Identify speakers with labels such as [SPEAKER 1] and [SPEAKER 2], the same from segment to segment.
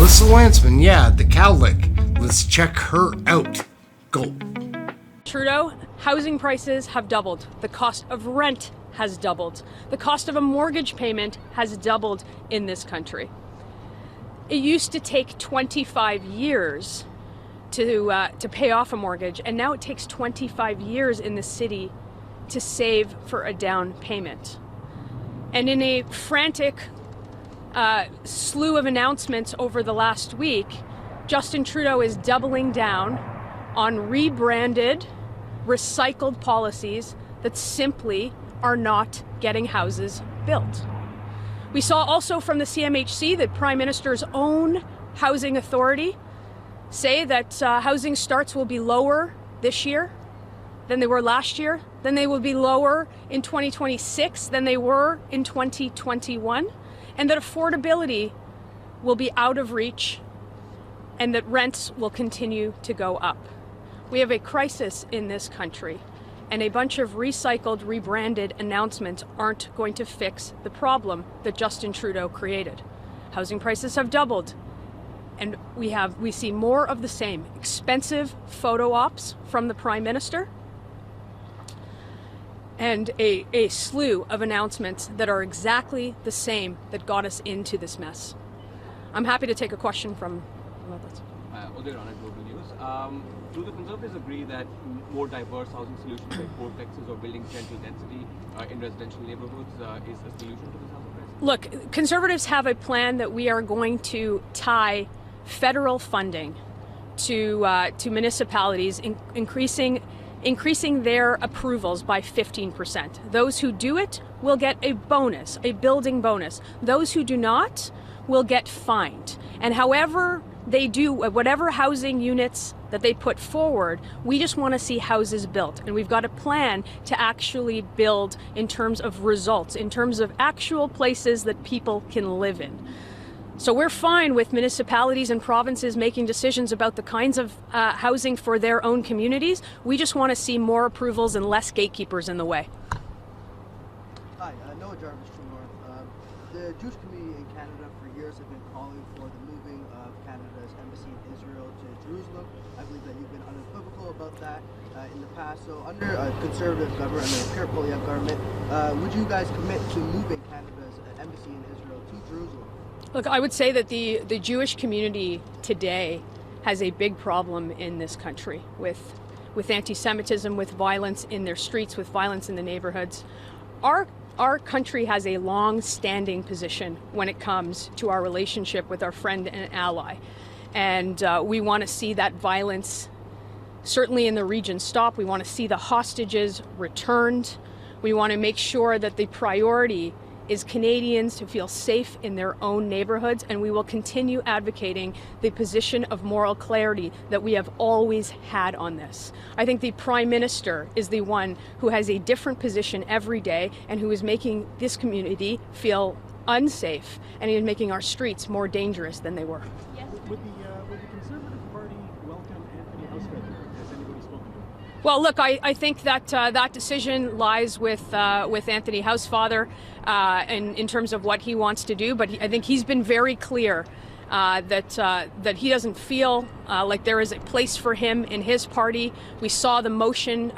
[SPEAKER 1] Melissa Lantsman, yeah, the cowlick. Let's check her out. Go.
[SPEAKER 2] Trudeau, housing prices have doubled. The cost of rent has doubled. The cost of a mortgage payment has doubled in this country. It used to take 25 years to pay off a mortgage, and now it takes 25 years in the city to save for a down payment. And in a frantic slew of announcements over the last week, Justin Trudeau is doubling down on rebranded, recycled policies that simply are not getting houses built. We saw also from the CMHC, the Prime Minister's own housing authority, say that housing starts will be lower this year than they were last year, then they will be lower in 2026 than they were in 2021, and that affordability will be out of reach and that rents will continue to go up. We have a crisis in this country, and a bunch of recycled, rebranded announcements aren't going to fix the problem that Justin Trudeau created. Housing prices have doubled, and we see more of the same. Expensive photo ops from the Prime Minister, and a slew of announcements that are exactly the same that got us into this mess. I'm happy to take a question from about this.
[SPEAKER 3] Do the Conservatives agree that more diverse housing solutions like vortexes or building central density in residential neighborhoods is a solution to this housing crisis?
[SPEAKER 2] Look, Conservatives have a plan that we are going to tie federal funding to municipalities, increasing their approvals by 15%. Those who do it will get a bonus, a building bonus. Those who do not will get fined. And however they do, whatever housing units that they put forward, we just want to see houses built. And we've got a plan to actually build in terms of results, in terms of actual places that people can live in. So we're fine with municipalities and provinces making decisions about the kinds of housing for their own communities. We just want to see more approvals and less gatekeepers in the way.
[SPEAKER 4] Hi, Noah Jarvis from North. The Jewish community in Canada for years have been calling for the moving of Canada's embassy in Israel to Jerusalem. I believe that you've been unequivocal about that in the past. So under a Conservative government, under a Pierre Poilievre government, would you guys commit to moving Canada's embassy in Israel to Jerusalem?
[SPEAKER 2] Look, I would say that the Jewish community today has a big problem in this country with anti-Semitism, with violence in their streets, with violence in the neighborhoods. Our country has a long-standing position when it comes to our relationship with our friend and ally. And we want to see that violence, certainly in the region, stop. We want to see the hostages returned. We want to make sure that the priority is Canadians to feel safe in their own neighborhoods, and we will continue advocating the position of moral clarity that we have always had on this. I think the Prime Minister is the one who has a different position every day and who is making this community feel unsafe, and he is making our streets more dangerous than they were.
[SPEAKER 5] Yes. Would the Conservative Party welcome Anthony Housefeather? Has anybody spoken to him?
[SPEAKER 2] Well, look, I think that that decision lies with Anthony Housefather in terms of what he wants to do. But I think he's been very clear that he doesn't feel like there is a place for him in his party. We saw the motion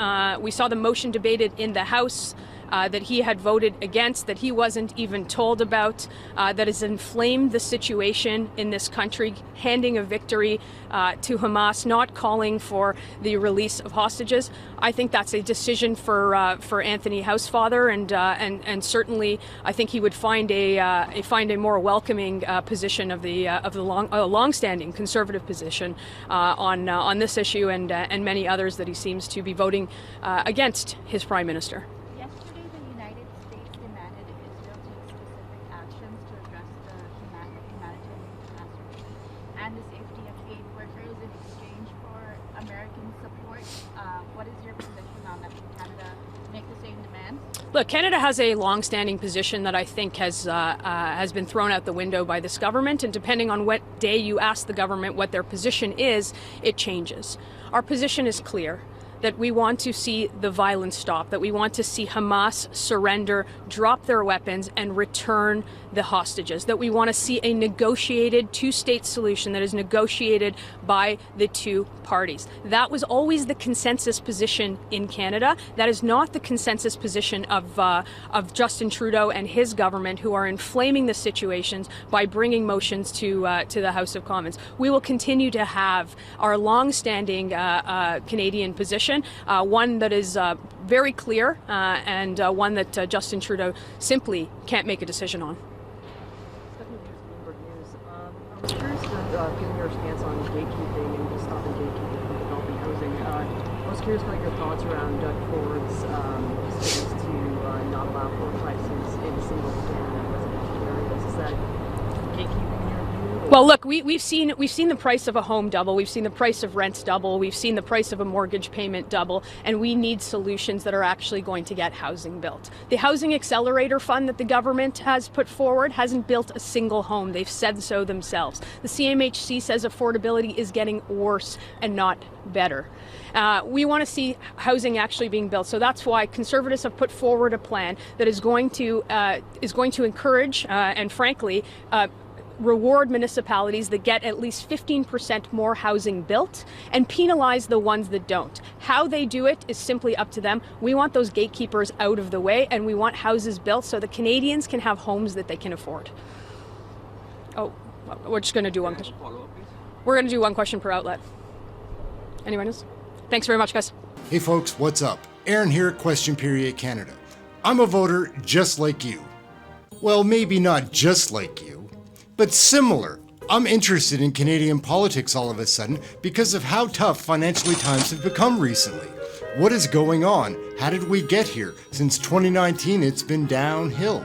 [SPEAKER 2] debated in the House that he had voted against, that he wasn't even told about, that has inflamed the situation in this country, handing a victory to Hamas, not calling for the release of hostages. I think that's a decision for Anthony Housefather, and certainly I think he would find a more welcoming position of the long-standing Conservative position on this issue and many others that he seems to be voting against his Prime Minister.
[SPEAKER 6] And the safety of aid workers in exchange for American support. What is your position on that? Can Canada make the same demands?
[SPEAKER 2] Look, Canada has a long-standing position that I think has been thrown out the window by this government, and depending on what day you ask the government what their position is, it changes. Our position is clear, that we want to see the violence stop, that we want to see Hamas surrender, drop their weapons, and return the hostages, that we want to see a negotiated two-state solution that is negotiated by the two parties. That was always the consensus position in Canada. That is not the consensus position of Justin Trudeau and his government, who are inflaming the situations by bringing motions to the House of Commons. We will continue to have our long-standing Canadian position, one that is very clear and one that Justin Trudeau simply can't make a decision on.
[SPEAKER 7] I was curious to get your stance on gatekeeping and just stopping gatekeeping from developing housing. I was curious about your thoughts around Doug Ford's stance to not allow floor prices in single-family residential areas. Is that gatekeeping in your view?
[SPEAKER 2] Well, look, we've seen the price of a home double. We've seen the price of rents double. We've seen the price of a mortgage payment double, and we need solutions that are actually going to get housing built. The Housing Accelerator Fund that the government has put forward hasn't built a single home. They've said so themselves. The CMHC says affordability is getting worse and not better. We want to see housing actually being built. So that's why Conservatives have put forward a plan that is going to encourage and frankly reward municipalities that get at least 15% more housing built and penalize the ones that don't. How they do it is simply up to them. We want those gatekeepers out of the way, and we want houses built so the Canadians can have homes that they can afford. Oh, we're just going to do one question. We're going to do one question per outlet. Anyone else? Thanks very much, guys.
[SPEAKER 1] Hey folks, what's up? Aaron here at Question Period Canada. I'm a voter just like you. Well, maybe not just like you, but similar. I'm interested in Canadian politics all of a sudden because of how tough financially times have become recently. What is going on? How did we get here? Since 2019, it's been downhill.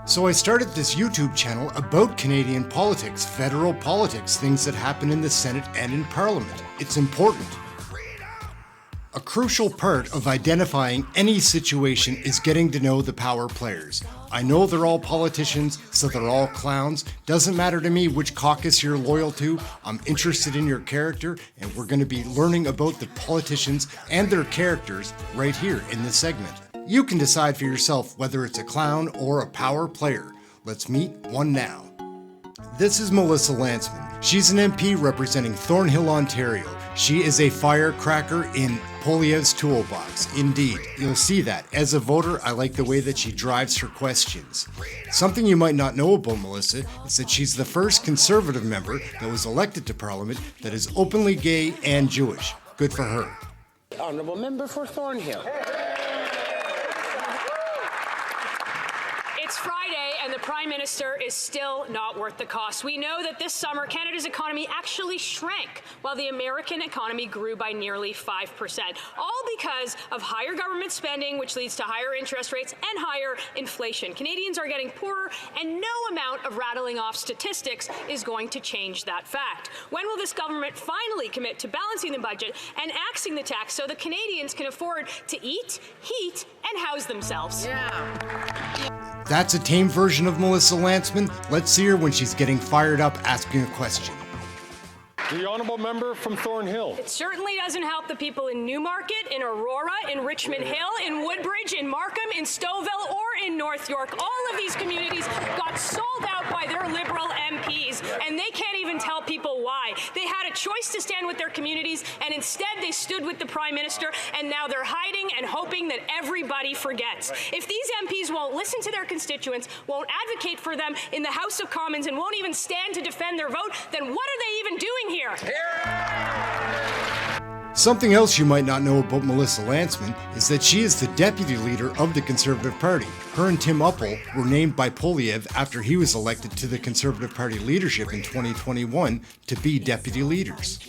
[SPEAKER 1] So I started this YouTube channel about Canadian politics, federal politics, things that happen in the Senate and in Parliament. It's important. A crucial part of identifying any situation is getting to know the power players. I know they're all politicians, so they're all clowns. Doesn't matter to me which caucus you're loyal to. I'm interested in your character, and we're going to be learning about the politicians and their characters right here in this segment. You can decide for yourself whether it's a clown or a power player. Let's meet one now. This is Melissa Lantsman. She's an MP representing Thornhill, Ontario. She is a firecracker in Poilievre's toolbox. Indeed, you'll see that. As a voter, I like the way that she drives her questions. Something you might not know about Melissa is that she's the first Conservative member that was elected to Parliament that is openly gay and Jewish. Good for her.
[SPEAKER 8] Honourable member for Thornhill.
[SPEAKER 2] It's Friday and the Prime Minister is still not worth the cost. We know that this summer Canada's economy actually shrank while the American economy grew by nearly 5%. All because of higher government spending, which leads to higher interest rates and higher inflation. Canadians are getting poorer, and no amount of rattling off statistics is going to change that fact. When will this government finally commit to balancing the budget and axing the tax so that Canadians can afford to eat, heat, and house themselves?
[SPEAKER 1] That's a tame version of Melissa Lantsman. Let's see her when she's getting fired up asking a question.
[SPEAKER 9] The honourable member from Thornhill.
[SPEAKER 2] It certainly doesn't help the people in Newmarket, in Aurora, in Richmond Hill, in Woodbridge, in Markham, in Stouffville, or in North York. All of these communities got sold out by their Liberal MPs, and they can't even tell people why. They had a choice to stand with their communities, and instead they stood with the Prime Minister, and now they're hiding and hoping that everybody forgets. If these MPs won't listen to their constituents, won't advocate for them in the House of Commons, and won't even stand to defend their vote, then what are they even doing here?
[SPEAKER 1] Something else you might not know about Melissa Lantsman is that she is the deputy leader of the Conservative Party. Her and Tim Uppal were named by Poilievre after he was elected to the Conservative Party leadership in 2021 to be deputy leaders.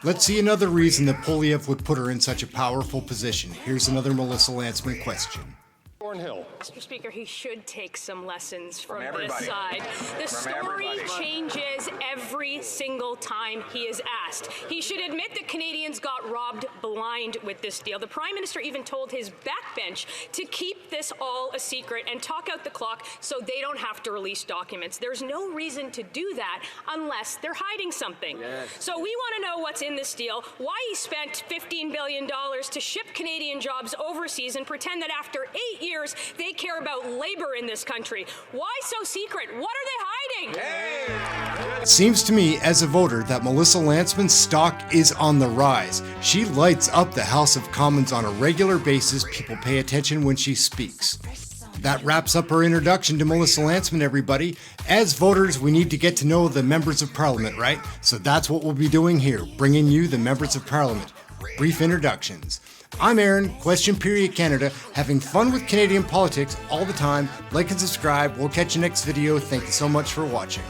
[SPEAKER 1] Let's see another reason that Poilievre would put her in such a powerful position. Here's another Melissa Lantsman question.
[SPEAKER 9] Thornhill.
[SPEAKER 2] Mr. Speaker, he should take some lessons from this side. The story changes every every single time he is asked. He should admit that Canadians got robbed blind with this deal. The Prime Minister even told his backbench to keep this all a secret and talk out the clock so they don't have to release documents. There's no reason to do that unless they're hiding something. Yes. So we want to know what's in this deal, why he spent $15 billion to ship Canadian jobs overseas and pretend that after 8 years they care about labor in this country. Why so secret? What are they hiding?
[SPEAKER 1] It seems to me, as a voter, that Melissa Lantsman's stock is on the rise. She lights up the House of Commons on a regular basis. People pay attention when she speaks. That wraps up our introduction to Melissa Lantsman, everybody. As voters, we need to get to know the members of Parliament, right? So that's what we'll be doing here, bringing you the members of Parliament. Brief introductions. I'm Aaron, Question Period Canada, having fun with Canadian politics all the time. Like and subscribe. We'll catch you next video. Thank you so much for watching.